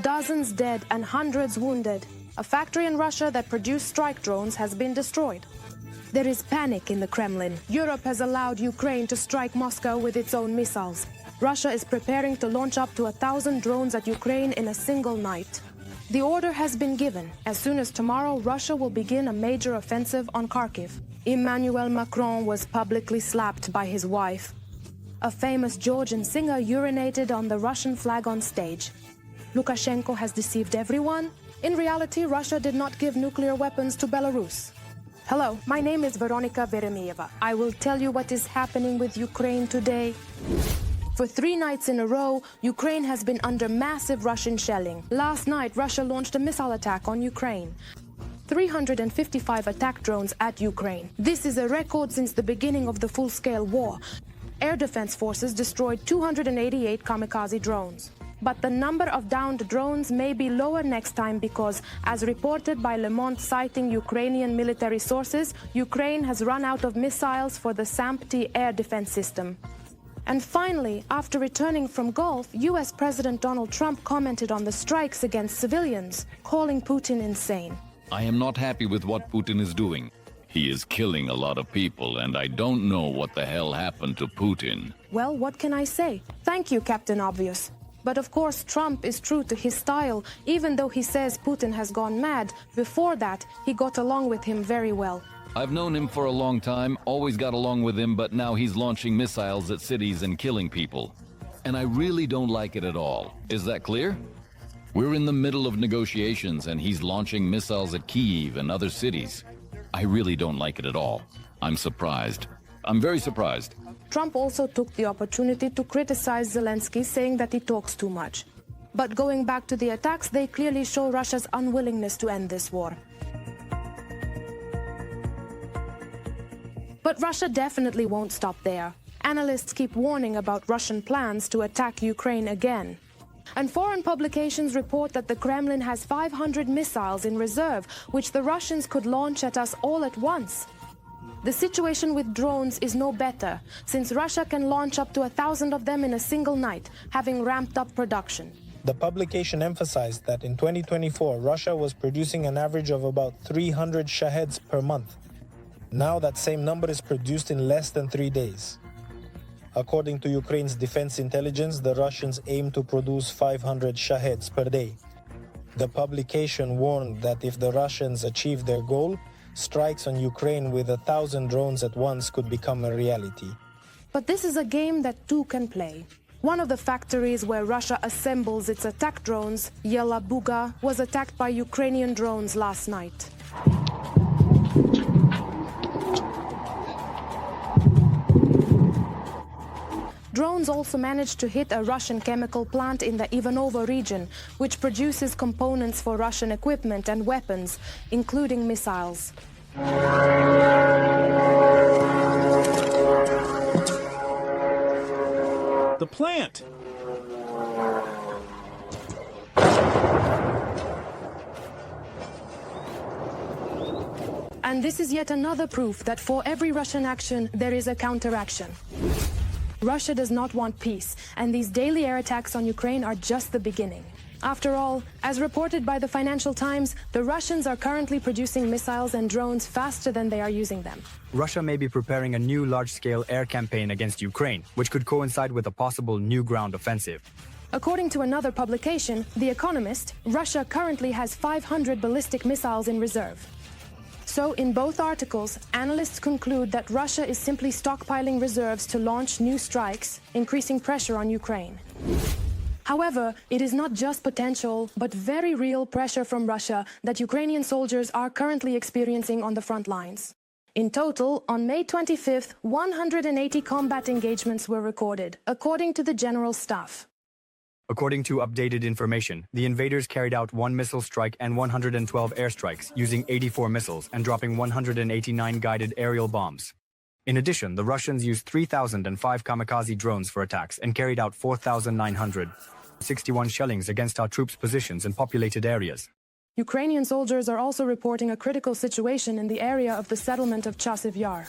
dozens dead and hundreds wounded. A factory in Russia that produced strike drones has been destroyed. There is panic in the Kremlin. Europe has allowed Ukraine to strike Moscow with its own missiles. Russia is preparing to launch up to 1,000 drones at Ukraine in a single night. The order has been given. As soon as tomorrow, Russia will begin a major offensive on Kharkiv. Emmanuel Macron was publicly slapped by his wife. A famous Georgian singer urinated on the Russian flag on stage. Lukashenko has deceived everyone. In reality, Russia did not give nuclear weapons to Belarus. Hello, my name is Veronika Veremieva. I will tell you what is happening with Ukraine today. For 3 nights in a row, Ukraine has been under massive Russian shelling. Last night, Russia launched a missile attack on Ukraine. 355 attack drones at Ukraine. This is a record since the beginning of the full-scale war. Air defense forces destroyed 288 kamikaze drones. But the number of downed drones may be lower next time because, as reported by Le Monde citing Ukrainian military sources, Ukraine has run out of missiles for the SAMP-T air defense system. And finally, after returning from golf, US President Donald Trump commented on the strikes against civilians, calling Putin insane. I am not happy with what Putin is doing. He is killing a lot of people, and I don't know what the hell happened to Putin. Well, what can I say? Thank you, Captain Obvious. But of course, Trump is true to his style, even though he says Putin has gone mad. Before that, he got along with him very well. I've known him for a long time, always got along with him, but now he's launching missiles at cities and killing people. And I really don't like it at all. Is that clear? We're in the middle of negotiations, and he's launching missiles at Kyiv and other cities. I really don't like it at all. I'm surprised. I'm very surprised. Trump also took the opportunity to criticize Zelensky, saying that he talks too much. But going back to the attacks, they clearly show Russia's unwillingness to end this war. But Russia definitely won't stop there. Analysts keep warning about Russian plans to attack Ukraine again. And foreign publications report that the Kremlin has 500 missiles in reserve, which the Russians could launch at us all at once. The situation with drones is no better, since Russia can launch up to 1,000 of them in a single night, having ramped up production. The publication emphasized that in 2024, Russia was producing an average of about 300 Shaheds per month. Now that same number is produced in less than 3 days. According to Ukraine's defense intelligence, the Russians aim to produce 500 Shaheds per day. The publication warned that if the Russians achieve their goal, strikes on Ukraine with 1,000 drones at once could become a reality. But this is a game that two can play. One of the factories where Russia assembles its attack drones, Yelabuga, was attacked by Ukrainian drones last night. Drones also managed to hit a Russian chemical plant in the Ivanovo region, which produces components for Russian equipment and weapons, including missiles. The plant! And this is yet another proof that for every Russian action, there is a counteraction. Russia does not want peace, and these daily air attacks on Ukraine are just the beginning. After all, as reported by the Financial Times, the Russians are currently producing missiles and drones faster than they are using them. Russia may be preparing a new large-scale air campaign against Ukraine, which could coincide with a possible new ground offensive. According to another publication, The Economist, Russia currently has 500 ballistic missiles in reserve. So, in both articles, analysts conclude that Russia is simply stockpiling reserves to launch new strikes, increasing pressure on Ukraine. However, it is not just potential, but very real pressure from Russia that Ukrainian soldiers are currently experiencing on the front lines. In total, on May 25th, 180 combat engagements were recorded, according to the General Staff. According to updated information, the invaders carried out 1 missile strike and 112 airstrikes, using 84 missiles and dropping 189 guided aerial bombs. In addition, the Russians used 3,005 kamikaze drones for attacks and carried out 4,961 shellings against our troops' positions in populated areas. Ukrainian soldiers are also reporting a critical situation in the area of the settlement of Chasiv Yar.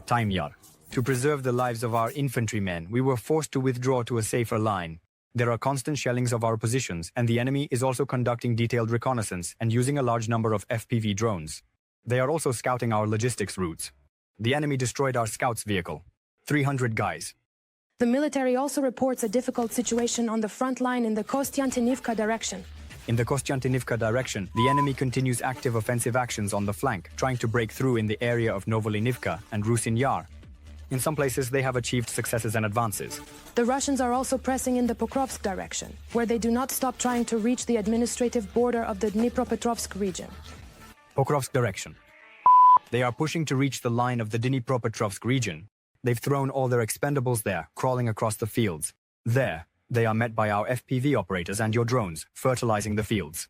Time Yar. To preserve the lives of our infantrymen, we were forced to withdraw to a safer line. There are constant shellings of our positions, and the enemy is also conducting detailed reconnaissance and using a large number of FPV drones. They are also scouting our logistics routes. The enemy destroyed our scouts vehicle. 300 guys. The military also reports a difficult situation on the front line in the Kostiantynivka direction. In the Kostiantynivka direction, the enemy continues active offensive actions on the flank, trying to break through in the area of Novolinivka and Rusin Yar. In some places, they have achieved successes and advances. The Russians are also pressing in the Pokrovsk direction, where they do not stop trying to reach the administrative border of the Dnipropetrovsk region. Pokrovsk direction. They are pushing to reach the line of the Dnipropetrovsk region. They've thrown all their expendables there, crawling across the fields. There, they are met by our FPV operators and your drones, fertilizing the fields.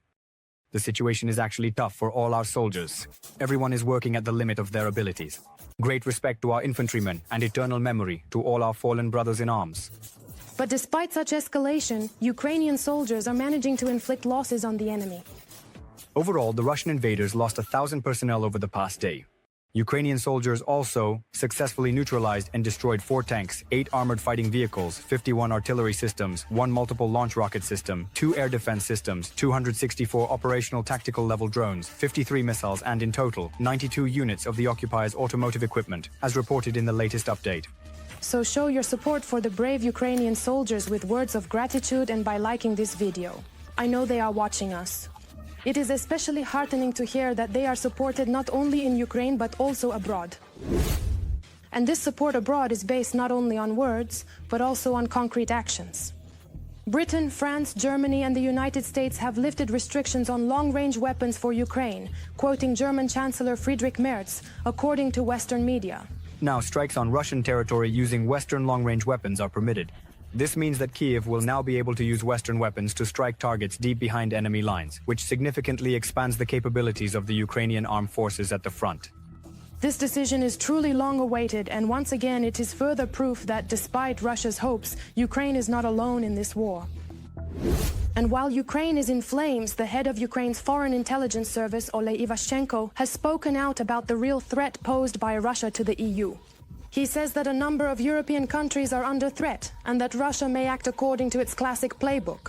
The situation is actually tough for all our soldiers. Everyone is working at the limit of their abilities. Great respect to our infantrymen and eternal memory to all our fallen brothers in arms. But despite such escalation, Ukrainian soldiers are managing to inflict losses on the enemy. Overall, the Russian invaders lost 1,000 personnel over the past day. Ukrainian soldiers also successfully neutralized and destroyed 4 tanks, 8 armored fighting vehicles, 51 artillery systems, 1 multiple launch rocket system, 2 air defense systems, 264 operational tactical level drones, 53 missiles, and in total, 92 units of the occupiers' automotive equipment, as reported in the latest update. So show your support for the brave Ukrainian soldiers with words of gratitude and by liking this video. I know they are watching us. It is especially heartening to hear that they are supported not only in Ukraine but also abroad. And this support abroad is based not only on words, but also on concrete actions. Britain, France, Germany and the United States have lifted restrictions on long-range weapons for Ukraine, quoting German Chancellor Friedrich Merz, according to Western media. Now, strikes on Russian territory using Western long-range weapons are permitted. This means that Kiev will now be able to use Western weapons to strike targets deep behind enemy lines, which significantly expands the capabilities of the Ukrainian armed forces at the front. This decision is truly long awaited, and once again it is further proof that despite Russia's hopes, Ukraine is not alone in this war. And while Ukraine is in flames, the head of Ukraine's foreign intelligence service, Ole Ivashchenko, has spoken out about the real threat posed by Russia to the EU. He says that a number of European countries are under threat and that Russia may act according to its classic playbook.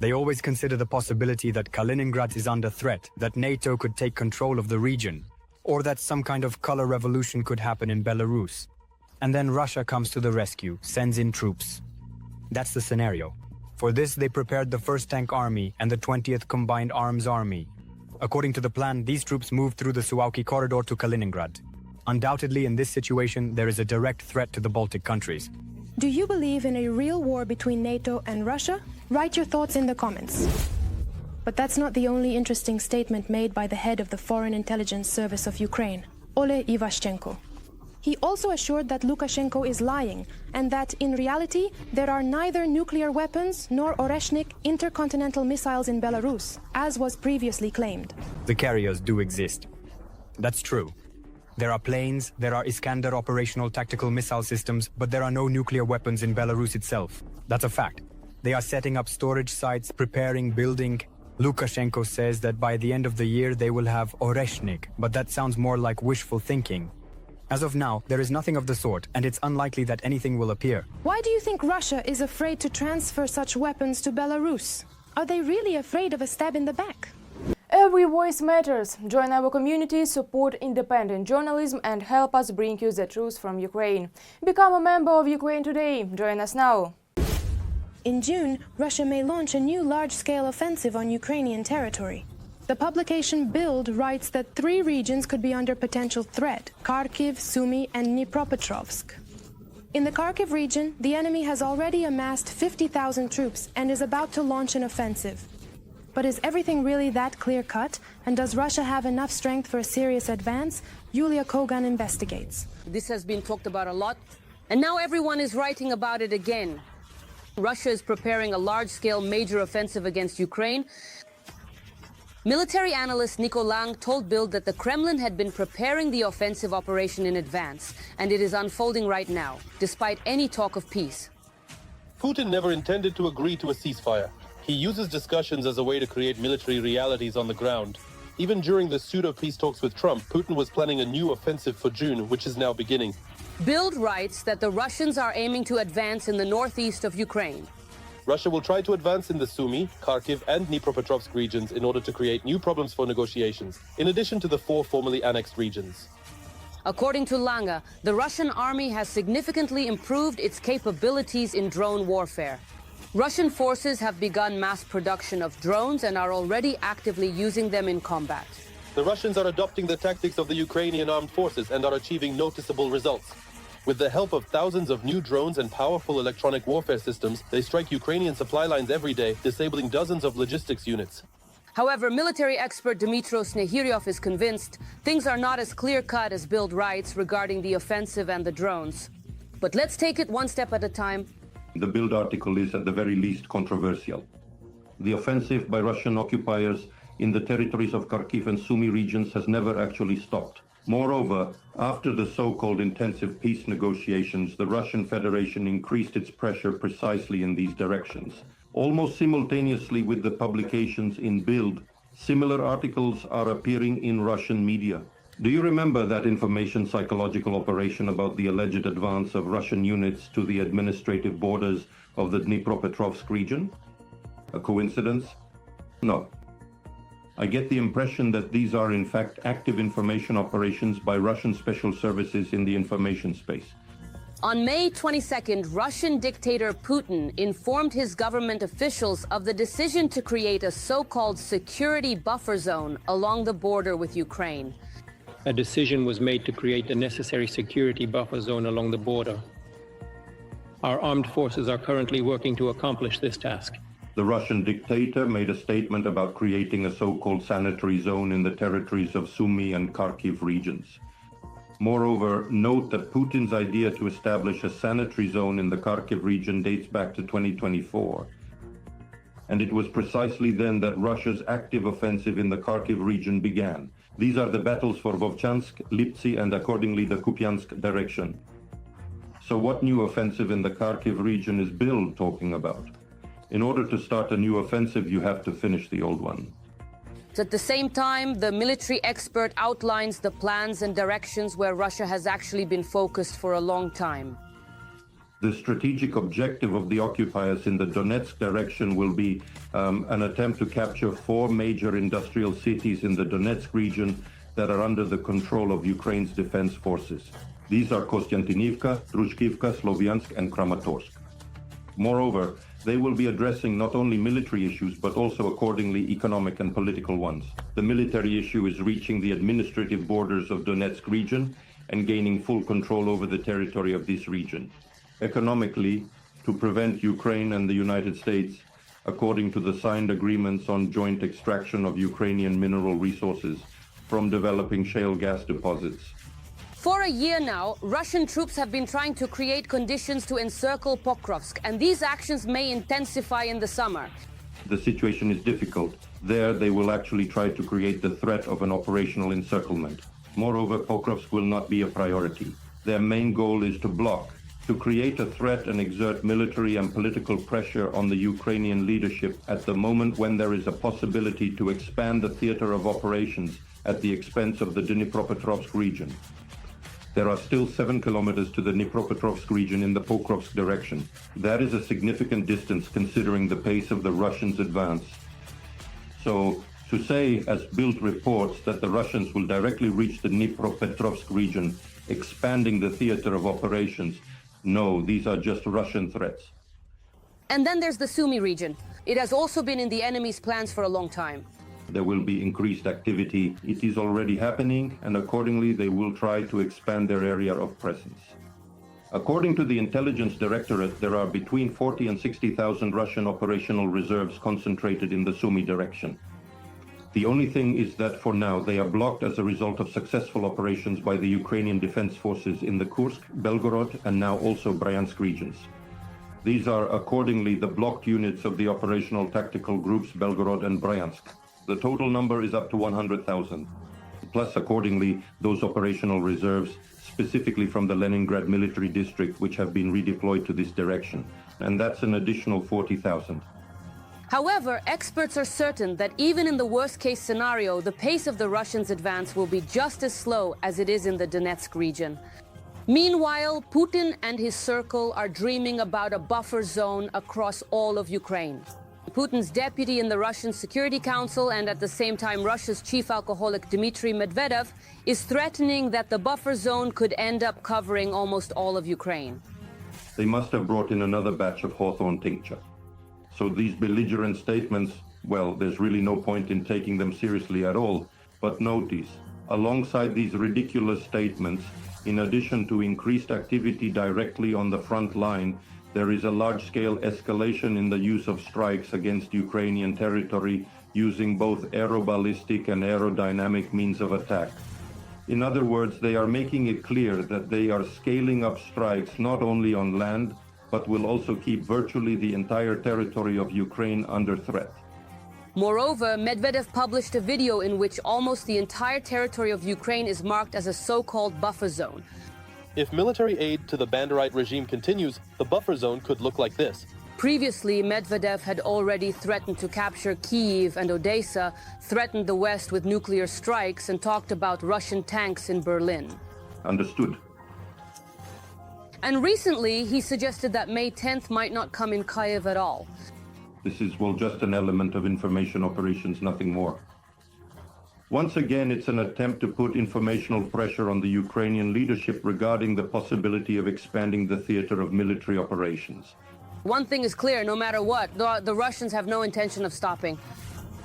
They always consider the possibility that Kaliningrad is under threat, that NATO could take control of the region, or that some kind of color revolution could happen in Belarus. And then Russia comes to the rescue, sends in troops. That's the scenario. For this, they prepared the 1st Tank Army and the 20th Combined Arms Army. According to the plan, these troops moved through the Suwałki corridor to Kaliningrad. Undoubtedly, in this situation, there is a direct threat to the Baltic countries. Do you believe in a real war between NATO and Russia? Write your thoughts in the comments. But that's not the only interesting statement made by the head of the Foreign Intelligence Service of Ukraine, Ole Ivashchenko. He also assured that Lukashenko is lying, and that, in reality, there are neither nuclear weapons nor Oreshnik intercontinental missiles in Belarus, as was previously claimed. The carriers do exist. That's true. There are planes, there are Iskander operational tactical missile systems, but there are no nuclear weapons in Belarus itself. That's a fact. They are setting up storage sites, preparing, building. Lukashenko says that by the end of the year they will have Oreshnik, but that sounds more like wishful thinking. As of now, there is nothing of the sort, and it's unlikely that anything will appear. Why do you think Russia is afraid to transfer such weapons to Belarus? Are they really afraid of a stab in the back? Every voice matters. Join our community, support independent journalism and help us bring you the truth from Ukraine. Become a member of Ukraine Today. Join us now. In June, Russia may launch a new large-scale offensive on Ukrainian territory. The publication Bild writes that 3 regions could be under potential threat: Kharkiv, Sumy and Dnipropetrovsk. In the Kharkiv region, the enemy has already amassed 50,000 troops and is about to launch an offensive. But is everything really that clear-cut? And does Russia have enough strength for a serious advance? Yulia Kogan investigates. This has been talked about a lot, and now everyone is writing about it again. Russia is preparing a large-scale major offensive against Ukraine. Military analyst Nico Lang told Bild that the Kremlin had been preparing the offensive operation in advance, and it is unfolding right now, despite any talk of peace. Putin never intended to agree to a ceasefire. He uses discussions as a way to create military realities on the ground. Even during the pseudo-peace talks with Trump, Putin was planning a new offensive for June, which is now beginning. Bild writes that the Russians are aiming to advance in the northeast of Ukraine. Russia will try to advance in the Sumy, Kharkiv, and Dnipropetrovsk regions in order to create new problems for negotiations, in addition to the 4 formerly annexed regions. According to Lange, the Russian army has significantly improved its capabilities in drone warfare. Russian forces have begun mass production of drones and are already actively using them in combat. The Russians are adopting the tactics of the Ukrainian armed forces and are achieving noticeable results. With the help of thousands of new drones and powerful electronic warfare systems, they strike Ukrainian supply lines every day, disabling dozens of logistics units. However, military expert Dmytro Snehiryov is convinced things are not as clear-cut as Bild writes regarding the offensive and the drones. But let's take it one step at a time. The Bild article is at the very least controversial. The offensive by Russian occupiers in the territories of Kharkiv and Sumy regions has never actually stopped. Moreover, after the so-called intensive peace negotiations, the Russian Federation increased its pressure precisely in these directions. Almost simultaneously with the publications in Bild, similar articles are appearing in Russian media. Do you remember that information psychological operation about the alleged advance of Russian units to the administrative borders of the Dnipropetrovsk region? A coincidence? No. I get the impression that these are in fact active information operations by Russian special services in the information space. On May 22nd, Russian dictator Putin informed his government officials of the decision to create a so-called security buffer zone along the border with Ukraine. A decision was made to create the necessary security buffer zone along the border. Our armed forces are currently working to accomplish this task. The Russian dictator made a statement about creating a so-called sanitary zone in the territories of Sumy and Kharkiv regions. Moreover, note that Putin's idea to establish a sanitary zone in the Kharkiv region dates back to 2024. And it was precisely then that Russia's active offensive in the Kharkiv region began. These are the battles for Vovchansk, Lipsy, and accordingly the Kupiansk direction. So what new offensive in the Kharkiv region is Bild talking about? In order to start a new offensive, you have to finish the old one. At the same time, the military expert outlines the plans and directions where Russia has actually been focused for a long time. The strategic objective of the occupiers in the Donetsk direction will be an attempt to capture 4 major industrial cities in the Donetsk region that are under the control of Ukraine's defense forces. These are Kostiantynivka, Druzhkivka, Sloviansk, and Kramatorsk. Moreover, they will be addressing not only military issues, but also accordingly economic and political ones. The military issue is reaching the administrative borders of Donetsk region and gaining full control over the territory of this region. Economically, to prevent Ukraine and the United States, according to the signed agreements on joint extraction of Ukrainian mineral resources, from developing shale gas deposits. For a year now, Russian troops have been trying to create conditions to encircle Pokrovsk, and these actions may intensify in the summer. The situation is difficult. There, they will actually try to create the threat of an operational encirclement. Moreover, Pokrovsk will not be a priority. Their main goal is to block, to create a threat and exert military and political pressure on the Ukrainian leadership at the moment when there is a possibility to expand the theater of operations at the expense of the Dnipropetrovsk region. There are still 7 kilometers to the Dnipropetrovsk region in the Pokrovsk direction. That is a significant distance considering the pace of the Russians' advance. So, to say, as Bild reports, that the Russians will directly reach the Dnipropetrovsk region, expanding the theater of operations, no, these are just Russian threats. And then there's the Sumy region. It has also been in the enemy's plans for a long time. There will be increased activity. It is already happening, and accordingly they will try to expand their area of presence. According to the Intelligence Directorate, there are between 40 and 60,000 Russian operational reserves concentrated in the Sumy direction. The only thing is that for now they are blocked as a result of successful operations by the Ukrainian defense forces in the Kursk, Belgorod, and now also Bryansk regions. These are accordingly the blocked units of the operational tactical groups Belgorod and Bryansk. The total number is up to 100,000, plus accordingly those operational reserves, specifically from the Leningrad military district, which have been redeployed to this direction, and that's an additional 40,000. However, experts are certain that even in the worst-case scenario, the pace of the Russians' advance will be just as slow as it is in the Donetsk region. Meanwhile, Putin and his circle are dreaming about a buffer zone across all of Ukraine. Putin's deputy in the Russian Security Council and at the same time Russia's chief alcoholic Dmitry Medvedev is threatening that the buffer zone could end up covering almost all of Ukraine. They must have brought in another batch of hawthorn tincture. So these belligerent statements, well, there's really no point in taking them seriously at all. But notice, alongside these ridiculous statements, in addition to increased activity directly on the front line, there is a large-scale escalation in the use of strikes against Ukrainian territory using both aeroballistic and aerodynamic means of attack. In other words, they are making it clear that they are scaling up strikes not only on land, but will also keep virtually the entire territory of Ukraine under threat. Moreover, Medvedev published a video in which almost the entire territory of Ukraine is marked as a so-called buffer zone. If military aid to the Banderite regime continues, the buffer zone could look like this. Previously, Medvedev had already threatened to capture Kyiv and Odessa, threatened the West with nuclear strikes, and talked about Russian tanks in Berlin. Understood. And recently, he suggested that May 10th might not come in Kyiv at all. This is, well, just an element of information operations, nothing more. Once again, it's an attempt to put informational pressure on the Ukrainian leadership regarding the possibility of expanding the theater of military operations. One thing is clear, no matter what, the Russians have no intention of stopping.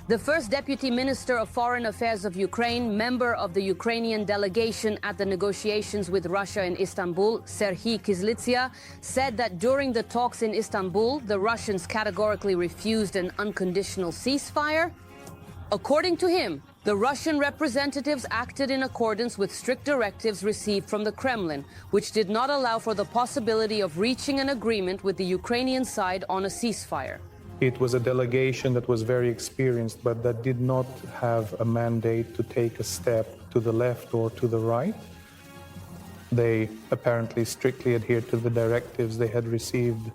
The first Deputy Minister of Foreign Affairs of Ukraine, member of the Ukrainian delegation at the negotiations with Russia in Istanbul, Serhiy Kyslytsya, said that during the talks in Istanbul, the Russians categorically refused an unconditional ceasefire. According to him, the Russian representatives acted in accordance with strict directives received from the Kremlin, which did not allow for the possibility of reaching an agreement with the Ukrainian side on a ceasefire. It was a delegation that was very experienced, but that did not have a mandate to take a step to the left or to the right. They apparently strictly adhered to the directives they had received.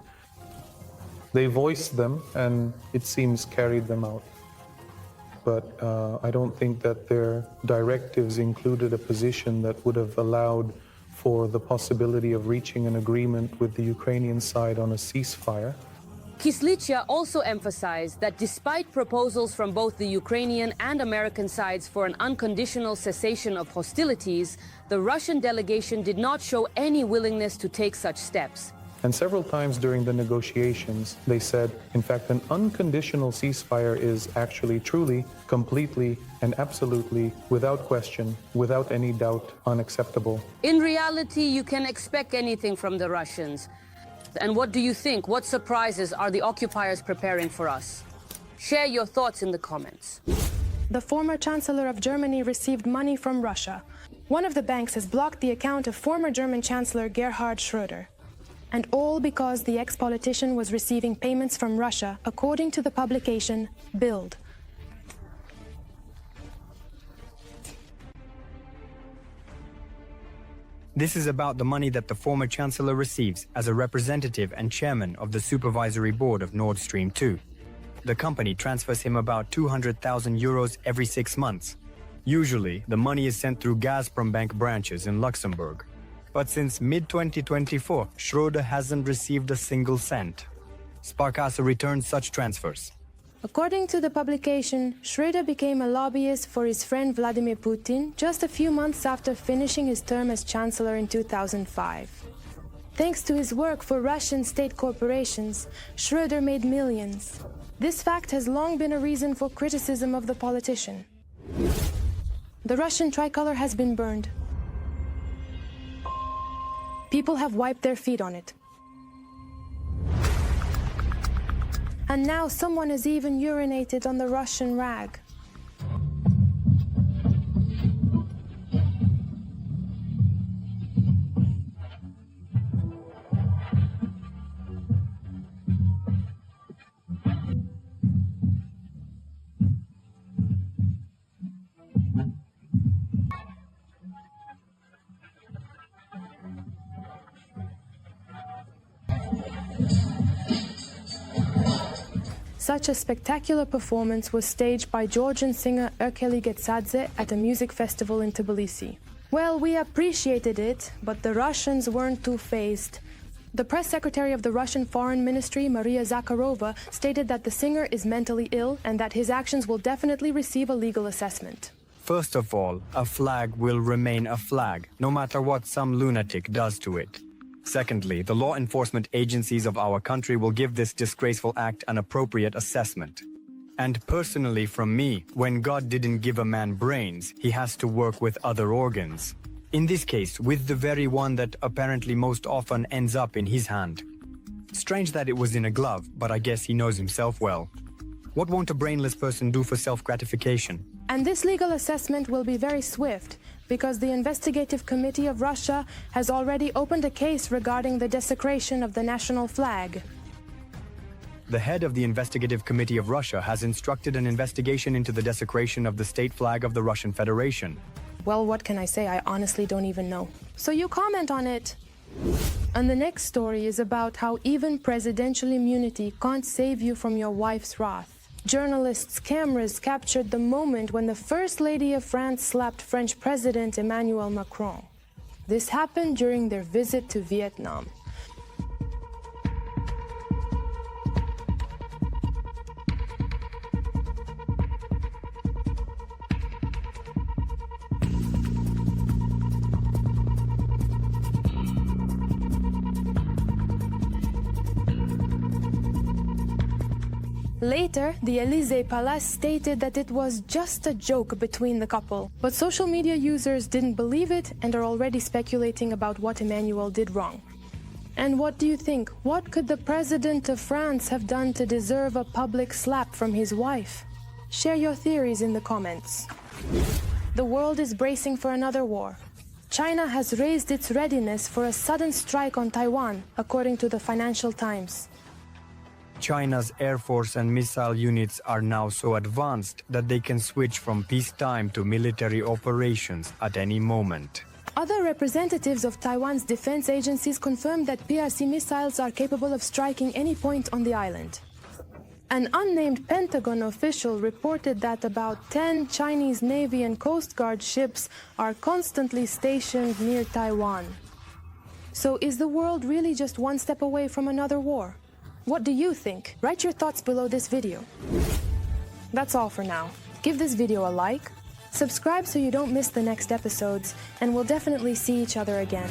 They voiced them and it seems carried them out. But I don't think that their directives included a position that would have allowed for the possibility of reaching an agreement with the Ukrainian side on a ceasefire. Kyslytsya also emphasized that despite proposals from both the Ukrainian and American sides for an unconditional cessation of hostilities, the Russian delegation did not show any willingness to take such steps. And several times during the negotiations, they said, in fact, an unconditional ceasefire is actually, truly, completely, and absolutely, without question, without any doubt, unacceptable. In reality, you can expect anything from the Russians. And what do you think? What surprises are the occupiers preparing for us? Share your thoughts in the comments. The former Chancellor of Germany received money from Russia. One of the banks has blocked the account of former German Chancellor Gerhard Schröder. And all because the ex-politician was receiving payments from Russia, according to the publication Bild. This is about the money that the former chancellor receives as a representative and chairman of the supervisory board of Nord Stream 2. The company transfers him about 200,000 euros every 6 months. Usually, the money is sent through Gazprom Bank branches in Luxembourg. But since mid-2024, Schröder hasn't received a single cent. Sparkasse returns such transfers. According to the publication, Schröder became a lobbyist for his friend Vladimir Putin just a few months after finishing his term as chancellor in 2005. Thanks to his work for Russian state corporations, Schröder made millions. This fact has long been a reason for criticism of the politician. The Russian tricolor has been burned. People have wiped their feet on it. And now someone has even urinated on the Russian rag. Such a spectacular performance was staged by Georgian singer Erkeli Getsadze at a music festival in Tbilisi. Well, we appreciated it, but the Russians weren't too phased. The press secretary of the Russian Foreign Ministry, Maria Zakharova, stated that the singer is mentally ill and that his actions will definitely receive a legal assessment. First of all, a flag will remain a flag, no matter what some lunatic does to it. Secondly, the law enforcement agencies of our country will give this disgraceful act an appropriate assessment. And personally from me, when God didn't give a man brains, he has to work with other organs. In this case, with the very one that apparently most often ends up in his hand. Strange that it was in a glove, but I guess he knows himself well. What won't a brainless person do for self-gratification? And this legal assessment will be very swift, because the Investigative Committee of Russia has already opened a case regarding the desecration of the national flag. The head of the Investigative Committee of Russia has instructed an investigation into the desecration of the state flag of the Russian Federation. Well, what can I say? I honestly don't even know. So you comment on it. And the next story is about how even presidential immunity can't save you from your wife's wrath. Journalists' cameras captured the moment when the First Lady of France slapped French President Emmanuel Macron. This happened during their visit to Vietnam. Later, the Élysée Palace stated that it was just a joke between the couple. But social media users didn't believe it and are already speculating about what Emmanuel did wrong. And what do you think? What could the President of France have done to deserve a public slap from his wife? Share your theories in the comments. The world is bracing for another war. China has raised its readiness for a sudden strike on Taiwan, according to the Financial Times. China's air force and missile units are now so advanced that they can switch from peacetime to military operations at any moment. Other representatives of Taiwan's defense agencies confirmed that PRC missiles are capable of striking any point on the island. An unnamed Pentagon official reported that about 10 Chinese Navy and Coast Guard ships are constantly stationed near Taiwan. So is the world really just one step away from another war? What do you think? Write your thoughts below this video. That's all for now. Give this video a like, subscribe so you don't miss the next episodes, and we'll definitely see each other again.